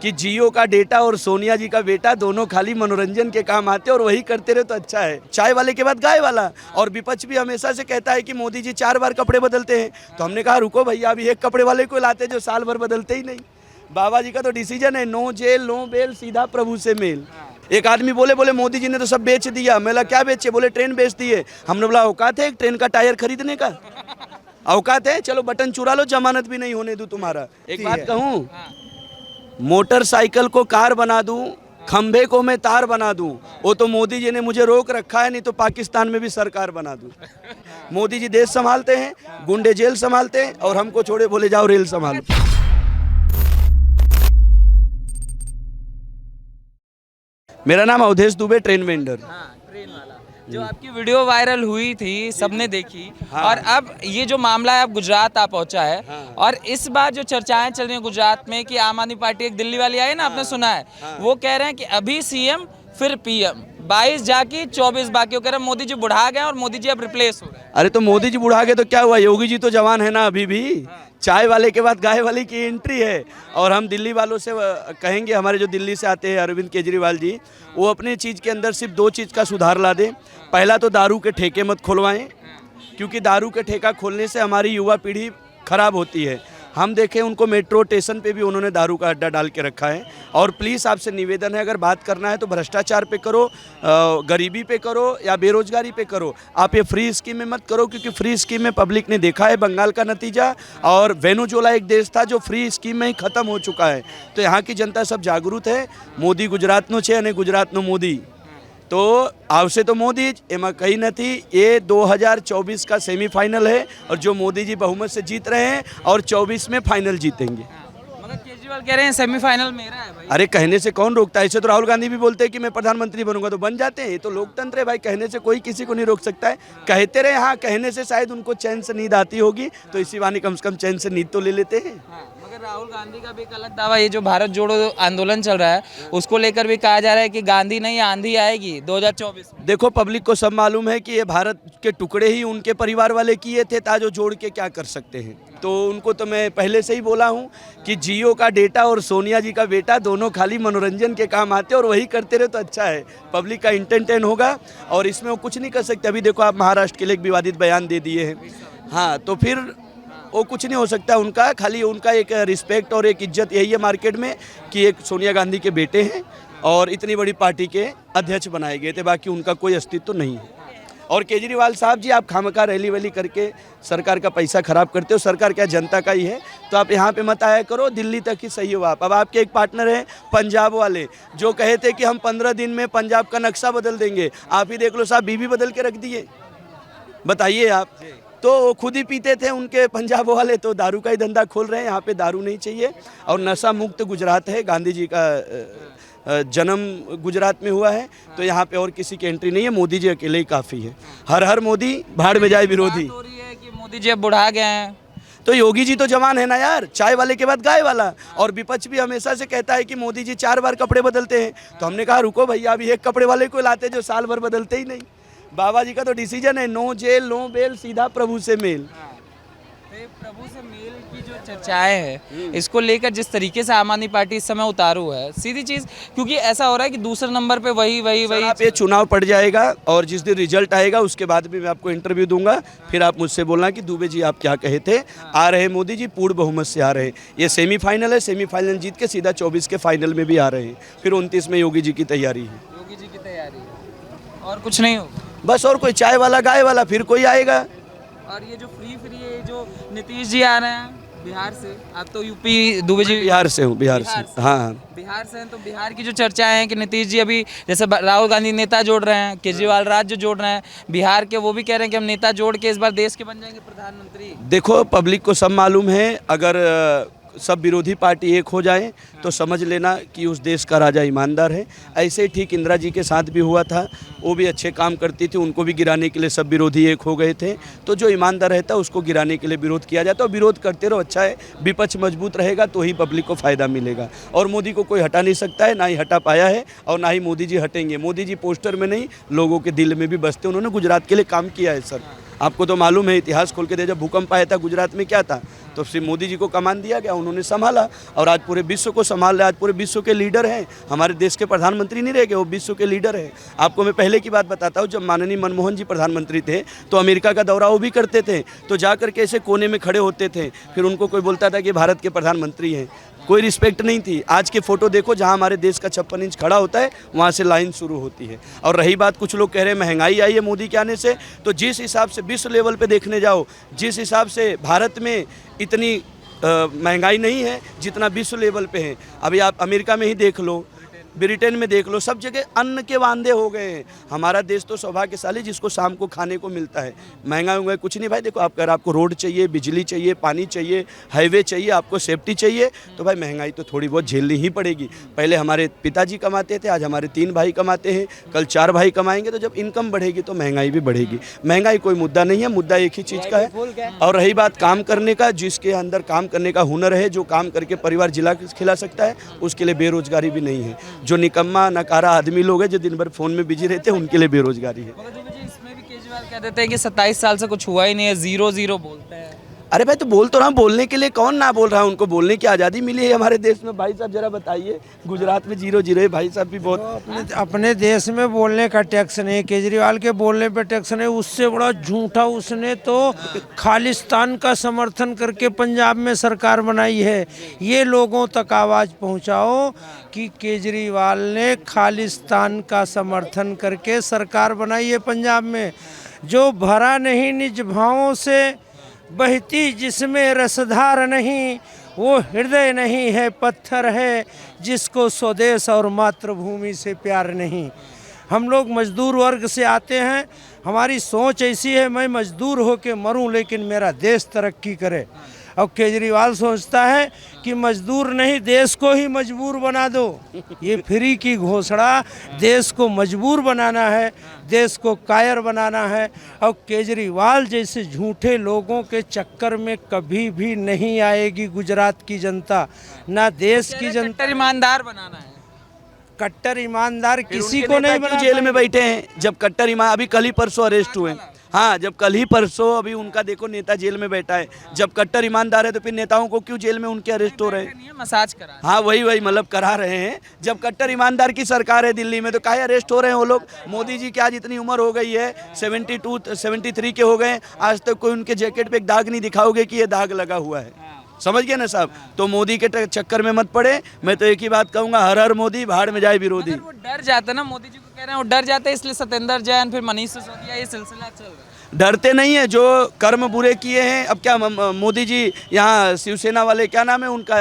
कि जियो का डेटा और सोनिया जी का बेटा दोनों खाली मनोरंजन के काम आते हैं और वही करते रहे तो अच्छा है। चाय वाले के बाद गाय वाला। और विपक्ष भी हमेशा से कहता है कि मोदी जी 4 बार कपड़े बदलते हैं, तो हमने कहा रुको भैया, अभी एक कपड़े वाले को लाते जो साल भर बदलते ही नहीं। बाबा जी का तो डिसीजन है, नो जेल नो बेल, सीधा प्रभु से मेल। एक आदमी बोले मोदी जी ने तो सब बेच दिया। मैं बोला क्या बेचे? बोले ट्रेन बेच दिए। हमने बोला औकात है एक ट्रेन का टायर खरीदने का? औकात है? चलो बटन चुरा लो, जमानत भी नहीं होने दूं तुम्हारा। एक बात कहूं, मोटरसाइकिल को कार बना दूं, खंभे को मैं तार बना दूं, वो तो मोदी जी ने मुझे रोक रखा है, नहीं तो पाकिस्तान में भी सरकार बना दूं। मोदी जी देश संभालते हैं, गुंडे जेल संभालते हैं, और हमको छोड़े बोले जाओ रेल संभालो। मेरा नाम Awadhesh Dubey, train vendor. Train वाला जो आपकी वीडियो वायरल हुई थी, सबने देखी। और अब ये जो मामला है, अब गुजरात आ पहुंचा है। और इस बार जो चर्चाएं चल रही हैं गुजरात में कि आम आदमी पार्टी, एक दिल्ली वाली आई ना, आपने सुना है, वो कह रहे हैं कि अभी सीएम फिर पीएम, 22 जाकी 24 बाकी। वो कह रहे हैं मोदी जी बुढ़ा गए और मोदी जी अब रिप्लेस हो रहे हैं। अरे तो मोदी जी बुढ़ा गए तो क्या हुआ, योगी जी तो जवान है ना अभी भी। चाय वाले के बाद गाय वाले की एंट्री है। और हम दिल्ली वालों से कहेंगे, हमारे जो दिल्ली से आते हैं अरविंद केजरीवाल जी, वो अपने चीज़ के अंदर सिर्फ 2 चीज़ का सुधार ला दें। पहला तो दारू के ठेके मत खुलवाएं, क्योंकि दारू के ठेका खोलने से हमारी युवा पीढ़ी खराब होती है। हम देखें उनको मेट्रो स्टेशन पे भी उन्होंने दारू का अड्डा डाल के रखा है। और प्लीज़ आपसे निवेदन है, अगर बात करना है तो भ्रष्टाचार पे करो, गरीबी पे करो या बेरोजगारी पे करो। आप ये फ्री स्कीम में मत करो, क्योंकि फ्री स्कीम में पब्लिक ने देखा है बंगाल का नतीजा। और वेनेजुएला एक देश था जो फ्री स्कीम में ही ख़त्म हो चुका है। तो यहाँ की जनता सब जागरूक है। मोदी गुजरातનું છે અને ગુજરાતનું મોદી, तो आवशे तो मोदी ज, एमा कहीं नहीं। ये 2024 का सेमीफाइनल है, और जो मोदी जी बहुमत से जीत रहे हैं और 24 में फाइनल जीतेंगे। मगर केजरीवाल कह रहे हैं सेमीफाइनल मेरा है भाई। अरे कहने से कौन रोकता है? ऐसे तो राहुल गांधी भी बोलते हैं कि मैं प्रधानमंत्री बनूंगा, तो बन जाते हैं। ये तो लोकतंत्र है भाई, कहने से कोई किसी को नहीं रोक सकता है। कहते रहे, हाँ कहने से शायद उनको चैन से नींद आती होगी, तो इसी बहाने कम से कम चैन से नींद तो ले लेते हैं। मगर राहुल गांधी का भी एक अलग दावा, ये जो भारत जोड़ो आंदोलन चल रहा है उसको लेकर भी कहा जा रहा है कि गांधी नहीं आंधी आएगी 2024 में। देखो पब्लिक को सब मालूम है कि ये भारत के टुकड़े ही उनके परिवार वाले किए थे, ताजो जोड़ के क्या कर सकते हैं। तो उनको तो मैं पहले से ही बोला हूँ कि जियो का डेटा और सोनिया जी का बेटा दोनों खाली मनोरंजन के काम आते हैं और वही करते रहे तो अच्छा है। पब्लिक का इंटरटेन होगा और इसमें वो कुछ नहीं कर सकते। अभी देखो आप महाराष्ट्र के लिए एक विवादित बयान दे दिए हैं, हाँ, तो फिर वो कुछ नहीं हो सकता उनका। खाली उनका एक रिस्पेक्ट और एक इज्जत यही है मार्केट में कि एक सोनिया गांधी के बेटे हैं और इतनी बड़ी पार्टी के अध्यक्ष बनाए गए थे, बाकी उनका कोई अस्तित्व तो नहीं है। और केजरीवाल साहब जी, आप खामखा रैली वैली करके सरकार का पैसा खराब करते हो। सरकार क्या जनता का ही है, तो आप यहाँ पे मत आया करो, दिल्ली तक ही सही हो आप। अब आपके एक पार्टनर हैं पंजाब वाले, जो कहे थे कि हम 15 दिन में पंजाब का नक्शा बदल देंगे। आप ही देख लो साहब, बीबी बदल के रख दिए। बताइए आप, तो खुद ही पीते थे उनके पंजाब वाले, तो दारू का ही धंधा खोल रहे हैं। यहाँ पे दारू नहीं चाहिए और नशा मुक्त गुजरात है। गांधी जी का जन्म गुजरात में हुआ है, तो यहाँ पे और किसी की एंट्री नहीं है। मोदी जी अकेले ही काफ़ी है। हर हर मोदी, भाड़ में जाए विरोधी। बात हो रही है कि मोदी जी अब बुढ़ा गए हैं, तो योगी जी तो जवान है ना यार, चाय वाले के बाद गाय वाला। और विपक्ष भी हमेशा से कहता है कि मोदी जी 4 बार कपड़े बदलते हैं, तो हमने कहा रुको भैया, अभी एक कपड़े वाले को लाते जो साल भर बदलते ही नहीं। बाबा जी का तो डिसीजन है, नो जेल नो बेल, सीधा प्रभु से मेल। प्रभु से मेल की जो चर्चाएं हैं, इसको लेकर जिस तरीके से आम आदमी पार्टी इस समय उतारू है, सीधी चीज, क्योंकि ऐसा हो रहा है कि दूसरे नंबर पे वही आप ये चुनाव पड़ जाएगा और जिस दिन रिजल्ट आएगा उसके बाद भी मैं आपको इंटरव्यू दूंगा, फिर आप मुझसे बोलना कि दुबे जी आप क्या कहे थे। आ रहे मोदी जी पूर्ण बहुमत से आ रहे हैं। ये सेमीफाइनल है, सेमीफाइनल जीत के सीधा 24 के फाइनल में भी आ रहे हैं। फिर 29 में योगी जी की तैयारी है। योगी जी की तैयारी है और कुछ नहीं होगा बस। और कोई चाय वाला गाय वाला फिर कोई आएगा। और ये जो फ्री ये जो नीतीश जी आ रहे हैं बिहार से, आप तो यूपी, दुबे जी बिहार से हूँ, बिहार से, हाँ बिहार से हैं, तो बिहार की जो चर्चाएं हैं कि नीतीश जी अभी जैसे राहुल गांधी नेता जोड़ रहे हैं, केजरीवाल राज्य जोड़ रहे हैं, बिहार के वो भी कह रहे हैं कि हम नेता जोड़ के इस बार देश के बन जाएंगे प्रधानमंत्री। देखो पब्लिक को सब मालूम है, अगर सब विरोधी पार्टी एक हो जाए तो समझ लेना कि उस देश का राजा ईमानदार है। ऐसे ही ठीक इंदिरा जी के साथ भी हुआ था, वो भी अच्छे काम करती थी, उनको भी गिराने के लिए सब विरोधी एक हो गए थे। तो जो ईमानदार रहता है उसको गिराने के लिए विरोध किया जाता है, और विरोध करते रहो, अच्छा है। विपक्ष मजबूत रहेगा तो ही पब्लिक को फ़ायदा मिलेगा। और मोदी को कोई हटा नहीं सकता है, ना ही हटा पाया है और ना ही मोदी जी हटेंगे। मोदी जी पोस्टर में नहीं, लोगों के दिल में भी बसते। उन्होंने गुजरात के लिए काम किया है सर। आपको तो मालूम है, इतिहास खोल के दे, जब भूकंप आया था गुजरात में क्या था, तो श्री मोदी जी को कमान दिया गया, उन्होंने संभाला और आज पूरे विश्व को संभाल रहे, आज पूरे विश्व के लीडर हैं। हमारे देश के प्रधानमंत्री नहीं रह गए, वो विश्व के लीडर हैं। आपको मैं पहले की बात बताता हूँ, जब माननीय मनमोहन जी प्रधानमंत्री थे तो अमेरिका का दौरा वो भी करते थे, तो जा करके ऐसे कोने में खड़े होते थे, फिर उनको कोई बोलता था कि भारत के प्रधानमंत्री हैं, कोई रिस्पेक्ट नहीं थी। आज के फ़ोटो देखो, जहां हमारे देश का 56 इंच खड़ा होता है वहां से लाइन शुरू होती है। और रही बात, कुछ लोग कह रहे हैं महंगाई आई है मोदी के आने से, तो जिस हिसाब से विश्व लेवल पे देखने जाओ, जिस हिसाब से भारत में इतनी महंगाई नहीं है जितना विश्व लेवल पे है। अभी आप अमेरिका में ही देख लो, ब्रिटेन में देख लो, सब जगह अन्न के वांदे हो गए हैं। हमारा देश तो सौभाग्यशाली जिसको शाम को खाने को मिलता है। महंगा हुआ कुछ नहीं भाई, देखो आप अगर आपको रोड चाहिए, बिजली चाहिए, पानी चाहिए, हाईवे चाहिए, आपको सेफ्टी चाहिए, तो भाई महंगाई तो थोड़ी बहुत झेलनी ही पड़ेगी। पहले हमारे पिताजी कमाते थे, आज हमारे 3 भाई कमाते हैं, कल 4 भाई कमाएंगे, तो जब इनकम बढ़ेगी तो महंगाई भी बढ़ेगी। महंगाई कोई मुद्दा नहीं है, मुद्दा एक ही चीज़ का है। और रही बात काम करने का, जिसके अंदर काम करने का हुनर है, जो काम करके परिवार जिला खिला सकता है, उसके लिए बेरोजगारी भी नहीं है। जो निकम्मा नकारा आदमी लोग हैं जो दिन भर फोन में बिजी रहते हैं, उनके लिए बेरोजगारी है। इसमें भी केजरीवाल कह देते हैं कि 27 साल से कुछ हुआ ही नहीं है, 0-0 बोलते हैं। अरे भाई, तो बोल तो रहा हूँ, बोलने के लिए कौन ना बोल रहा है, उनको बोलने की आज़ादी मिली है हमारे देश में। भाई साहब जरा बताइए, गुजरात में 0-0 है, भाई साहब भी बहुत अपने देश में बोलने का टैक्स नहीं, केजरीवाल के बोलने पे टैक्स नहीं। उससे बड़ा झूठा उसने तो खालिस्तान का समर्थन करके पंजाब में सरकार बनाई है। ये लोगों तक आवाज़ पहुंचाओ कि केजरीवाल ने खालिस्तान का समर्थन करके सरकार बनाई है पंजाब में। जो भरा नहीं निज भावों से बहती जिसमें रसधार नहीं, वो हृदय नहीं है पत्थर है, जिसको स्वदेश और मातृभूमि से प्यार नहीं। हम लोग मजदूर वर्ग से आते हैं, हमारी सोच ऐसी है, मैं मजदूर होके मरूं लेकिन मेरा देश तरक्की करे। और केजरीवाल सोचता है कि मजदूर नहीं, देश को ही मजबूर बना दो। ये फ्री की घोषणा, देश को मजबूर बनाना है, देश को कायर बनाना है। और केजरीवाल जैसे झूठे लोगों के चक्कर में कभी भी नहीं आएगी गुजरात की जनता, ना देश की जनता। ईमानदार बनाना है। कट्टर ईमानदार किसी को नहीं बना। जेल में बैठे हैं, जब कट्टर ईमान, अभी कल ही परसों अरेस्ट हुए। हाँ, जब कल ही परसों अभी उनका देखो नेता जेल में बैठा है। जब कट्टर ईमानदार है तो फिर नेताओं को क्यों जेल में उनके अरेस्ट हो रहे हैं? मसाज करा। हाँ, वही मतलब करा रहे हैं। जब कट्टर ईमानदार की सरकार है दिल्ली में तो काहे अरेस्ट हो रहे हैं वो लोग? मोदी जी की आज इतनी उम्र हो गई है, 73 के हो गए, आज तक कोई उनके जैकेट पे एक दाग नहीं दिखाओगे कि ये दाग लगा हुआ है। समझ गए ना साहब? तो मोदी के चक्कर में मत पड़े। मैं तो एक ही बात कहूँगा, हर हर मोदी, भाड़ में जाए विरोधी। वो डर जाता ना, मोदी जी को कह रहे हैं वो डर जाते हैं, इसलिए सत्येंद्र जैन फिर मनीष सिसोदिया ये सिलसिला चल रहा है। डरते नहीं है, जो कर्म बुरे किए हैं। अब क्या मोदी जी यहाँ शिवसेना वाले, क्या नाम है उनका,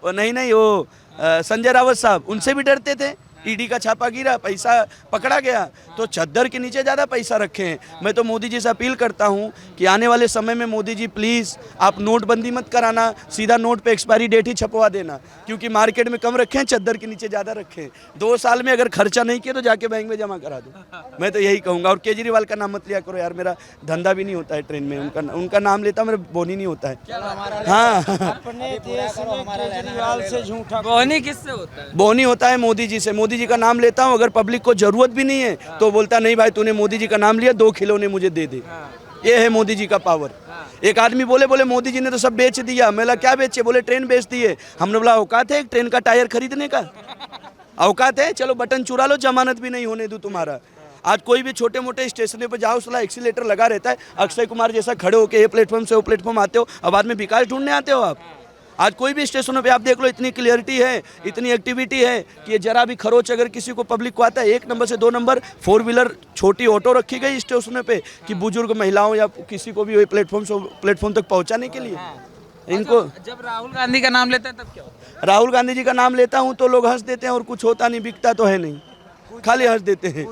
नहीं वो संजय रावत साहब, उनसे भी डरते थे। ईडी का छापा गिरा, पैसा पकड़ा गया, तो चद्दर के नीचे ज़्यादा पैसा रखे हैं। मैं तो मोदी जी से अपील करता हूं कि आने वाले समय में मोदी जी प्लीज़ आप नोटबंदी मत कराना, सीधा नोट पे एक्सपायरी डेट ही छपवा देना, क्योंकि मार्केट में कम रखे हैं, चद्दर के नीचे ज़्यादा रखे हैं। 2 साल में अगर खर्चा नहीं किया तो जाके बैंक में जमा करा दो। मैं तो यही कहूँगा। और केजरीवाल का नाम मत लिया करो यार, मेरा धंधा भी नहीं होता है ट्रेन में, उनका नाम लेता मेरा बोनी नहीं होता है। हाँ, अपने देश में केजरीवाल से झूठा बोनी किससे होता है? बोनी होता है मोदी जी से। मोदी जी का नाम लेता हूँ, अगर पब्लिक को जरूरत भी नहीं है तो बोलता नहीं भाई तूने मोदी जी का नाम लिया, 2 खिलौने मुझे दे दे। ये है मोदी जी का पावर। एक आदमी बोले मोदी जी ने तो सब बेच दिया। मैं बोला क्या बेचे? बोले ट्रेन बेच दिए। हमने बोला औकात है एक ट्रेन का टायर खरीदने का? औकात है? चलो बटन चुरा लो, जमानत भी नहीं होने दूं तुम्हारा। आज कोई भी छोटे मोटे स्टेशन पे जाओ, साला एक्सीलेटर लगा रहता है। अक्षय कुमार जैसा खड़े होके ये प्लेटफॉर्म से वो प्लेटफॉर्म आते हो, अब बाद में विकास ढूंढने आते हो आप। आज कोई भी स्टेशनों पे आप देख लो, इतनी क्लियरिटी है, इतनी एक्टिविटी है कि ये जरा भी खरोच अगर किसी को पब्लिक को आता है, 1 नंबर से 2 नंबर 4 व्हीलर छोटी ऑटो रखी गई स्टेशनों पे कि बुजुर्ग महिलाओं या किसी को भी वही प्लेटफॉर्म तक पहुंचाने के लिए। इनको जब राहुल गांधी का नाम लेते हैं तब क्या होता है? राहुल गांधी जी का नाम लेता हूं तो लोग हंस देते हैं और कुछ होता नहीं, बिकता तो है नहीं, खाली हंस देते हैं।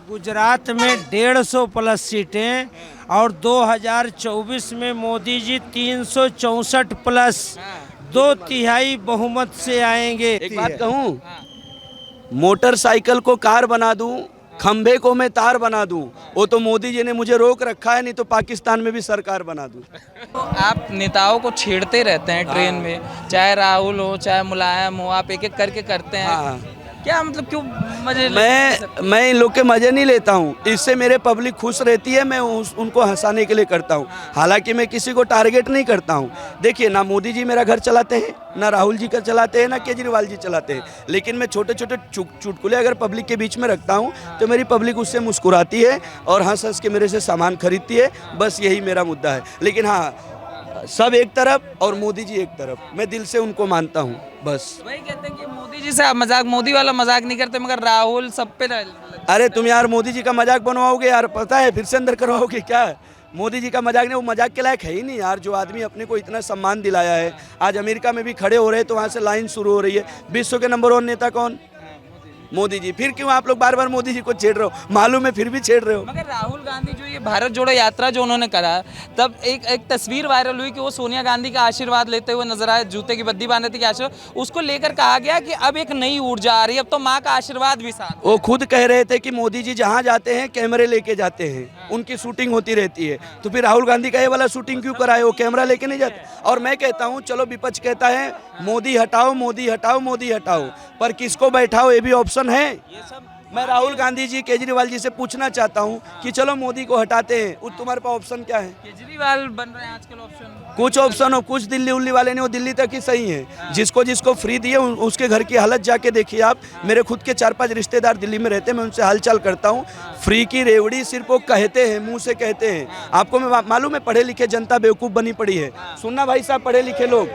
गुजरात में 150 प्लस सीटें और 2024 में मोदी जी 364 प्लस 2/3 बहुमत से आएंगे। एक बात कहूँ, मोटरसाइकिल को कार बना दूं, खंभे को मैं तार बना दूं, वो तो मोदी जी ने मुझे रोक रखा है, नहीं तो पाकिस्तान में भी सरकार बना दूं। तो आप नेताओं को छेड़ते रहते हैं ट्रेन में, चाहे राहुल हो चाहे मुलायम हो, आप एक एक करके करते हैं। क्या मतलब क्यों मजे ले मैं इन लोग के मज़े नहीं लेता हूँ, इससे मेरे पब्लिक खुश रहती है, मैं उनको हंसाने के लिए करता हूँ। हालांकि मैं किसी को टारगेट नहीं करता हूँ। देखिए, ना मोदी जी मेरा घर चलाते हैं, ना राहुल जी का चलाते हैं, ना केजरीवाल जी चलाते हैं, लेकिन मैं छोटे छोटे चुटकुले अगर पब्लिक के बीच में रखता हूँ तो मेरी पब्लिक उससे मुस्कुराती है और हंस हंस के मेरे से सामान खरीदती है। बस यही मेरा मुद्दा है। लेकिन हाँ, सब एक तरफ और मोदी जी एक तरफ, मैं दिल से उनको मानता हूँ बस। वही कहते हैं कि मोदी जी से आप मजाक, मोदी वाला मजाक नहीं करते, मगर राहुल सब पे अरे तुम यार मोदी जी का मजाक बनवाओगे यार, पता है फिर से अंदर करवाओगे क्या? मोदी जी का मजाक नहीं, वो मजाक के लायक है ही नहीं यार। जो आदमी अपने को इतना सम्मान दिलाया है, आज अमेरिका में भी खड़े हो रहे हैं तो वहाँ से लाइन शुरू हो रही है। विश्व के नंबर 1 नेता कौन? मोदी जी। फिर क्यों आप लोग बार बार मोदी जी को छेड़ रहे हो? मालूम है फिर भी छेड़ रहे हो। मगर राहुल गांधी जो ये भारत जोड़ो यात्रा जो उन्होंने करा, तब एक तस्वीर वायरल हुई कि वो सोनिया गांधी का आशीर्वाद लेते हुए नजर आए, जूते की बद्दी बांधे थे कि आशीर्वाद। उसको लेकर कहा गया कि अब एक नई ऊर्जा आ रही है, अब तो माँ का आशीर्वाद भी साथ। वो खुद कह रहे थे कि मोदी जी जहाँ जाते हैं कैमरे लेके जाते हैं, उनकी शूटिंग होती रहती है। तो फिर राहुल गांधी का ये वाला शूटिंग क्यों कराए? वो कैमरा लेके नहीं जाते। और मैं कहता हूँ चलो, विपक्ष कहता है मोदी हटाओ, मोदी हटाओ, मोदी हटाओ, पर किसको बैठाओ ये भी ऑप्शन है। मैं राहुल गांधी जी, केजरीवाल जी से पूछना चाहता हूं कि चलो मोदी को हटाते हैं, तुम्हारे पास ऑप्शन क्या है? केजरीवाल बन रहे हैं आजकल ऑप्शन। कुछ ऑप्शन हो, कुछ दिल्ली उल्ली वाले नहीं, वो दिल्ली तक ही सही है। जिसको जिसको फ्री दिए उसके घर की हालत जाके देखिए आप। मेरे खुद के 4-5 रिश्तेदार दिल्ली में रहते हैं, मैं उनसे हालचाल करता हूँ। फ्री की रेवड़ी सिर्फ वो कहते हैं, मुंह से कहते हैं। आपको मैं मालूम है, पढ़े लिखे जनता बेवकूफ़ बनी पड़ी है। सुनना भाई साहब, पढ़े लिखे लोग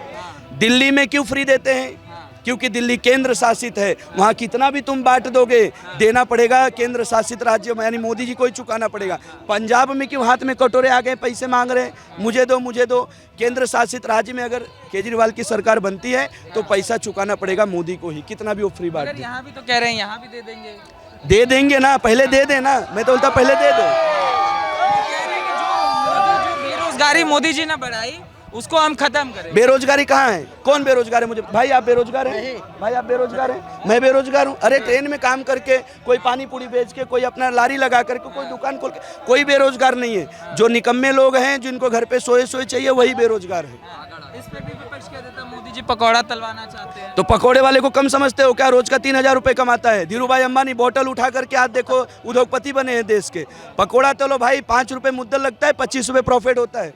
दिल्ली में क्यों फ्री देते हैं? क्योंकि दिल्ली केंद्र शासित है, वहाँ कितना भी तुम बांट दोगे देना पड़ेगा केंद्र शासित राज्य में, यानी मोदी जी को ही चुकाना पड़ेगा। पंजाब में क्यों हाथ में कटोरे आ गए, पैसे मांग रहे हैं, मुझे दो मुझे दो। केंद्र शासित राज्य में अगर केजरीवाल की सरकार बनती है तो पैसा चुकाना पड़ेगा मोदी को ही, कितना भी वो फ्री बांट दे। यहाँ भी तो कह रहे हैं यहाँ भी दे देंगे। दे देंगे ना, पहले दे देना। मैं तो बोलता पहले दे दो। बेरोजगारी मोदी जी ने बढ़ाई, उसको हम खत्म करें। बेरोजगारी कहाँ है? कौन बेरोजगार है? मुझे भाई आप बेरोजगार हैं? भाई आप बेरोजगार हैं? मैं बेरोजगार हूँ। अरे ट्रेन में काम करके, कोई पानी पूरी बेच के, कोई अपना लारी लगा करके, कोई दुकान खोल के, कोई बेरोजगार नहीं है। जो निकम्मे लोग हैं, जिनको घर पे सोए सोए चाहिए, वही बेरोजगार है। इस पे भी विपक्ष कह देता मोदी जी पकौड़ा तलवाना चाहते हैं। तो पकौड़े वाले को कम समझते हो क्या? रोज का 3000 रुपए कमाता है। धीरू भाई अंबानी बोतल उठा करके आज देखो उद्योगपति बने हैं देश के। पकौड़ा तलो भाई, 5 रुपए मुद्दल लगता है, 25 रुपए प्रॉफिट होता है।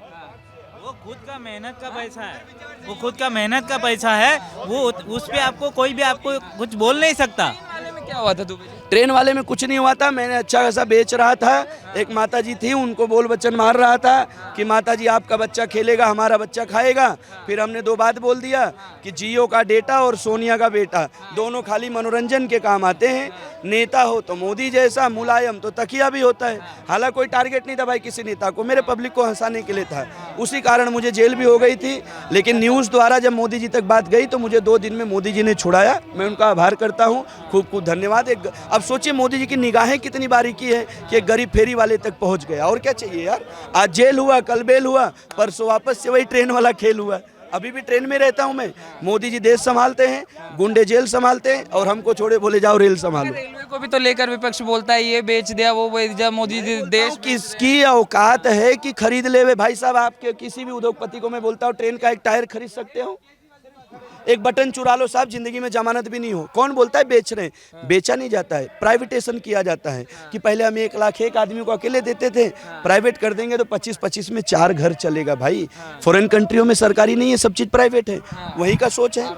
वो खुद का मेहनत का पैसा है, वो खुद का मेहनत का पैसा है। वो उस पे आपको कोई भी आपको कुछ बोल नहीं सकता। क्या हुआ था दुबे जी? ट्रेन वाले में कुछ नहीं हुआ था, मैंने अच्छा खासा बेच रहा था। एक माता जी थी, उनको बोल बच्चन मार रहा था कि माता जी आपका बच्चा खेलेगा, हमारा बच्चा खाएगा। फिर हमने 2 बात बोल दिया कि जियो का डेटा और सोनिया का बेटा दोनों खाली मनोरंजन के काम आते हैं। नेता हो तो मोदी जैसा, मुलायम तो तकिया भी होता है। हालांकि कोई टारगेट नहीं था भाई किसी नेता को, मेरे पब्लिक को हंसाने के लिए था। उसी कारण मुझे जेल भी हो गई थी, लेकिन न्यूज़ द्वारा जब मोदी जी तक बात गई तो मुझे 2 दिन में मोदी जी ने छुड़ाया। मैं उनका आभार करता हूँ, खूब खूब धन्यवाद। अब सोचिए मोदी जी की निगाहें कितनी बारीकी है कि एक गरीब फेरी वाले तक पहुंच गया। और क्या चाहिए यार? आज जेल हुआ, कल बेल हुआ, परसों वापस से वही ट्रेन वाला खेल हुआ। अभी भी ट्रेन में रहता हूं मैं। मोदी जी देश संभालते हैं, गुंडे जेल संभालते हैं, और हमको छोड़े बोले जाओ रेल संभालो। रेलवे को भी तो लेकर विपक्ष बोलता है ये बेच दिया, वो बेच दिया। मोदी जी देश किसकी औकात है कि खरीद ले? भाई साहब, आपके किसी भी उद्योगपति को मैं बोलता हूँ ट्रेन का एक टायर खरीद सकते हो? एक बटन चुरा लो साहब, जिंदगी में जमानत भी नहीं हो। कौन बोलता है बेच रहे हैं? बेचा नहीं जाता है, प्राइवेटेशन किया जाता है। कि पहले हम 1 लाख एक आदमी को अकेले देते थे, प्राइवेट कर देंगे तो 25-25 में 4 घर चलेगा भाई। फॉरेन कंट्रियों में सरकारी नहीं है, सब चीज़ प्राइवेट है। वही का सोच है।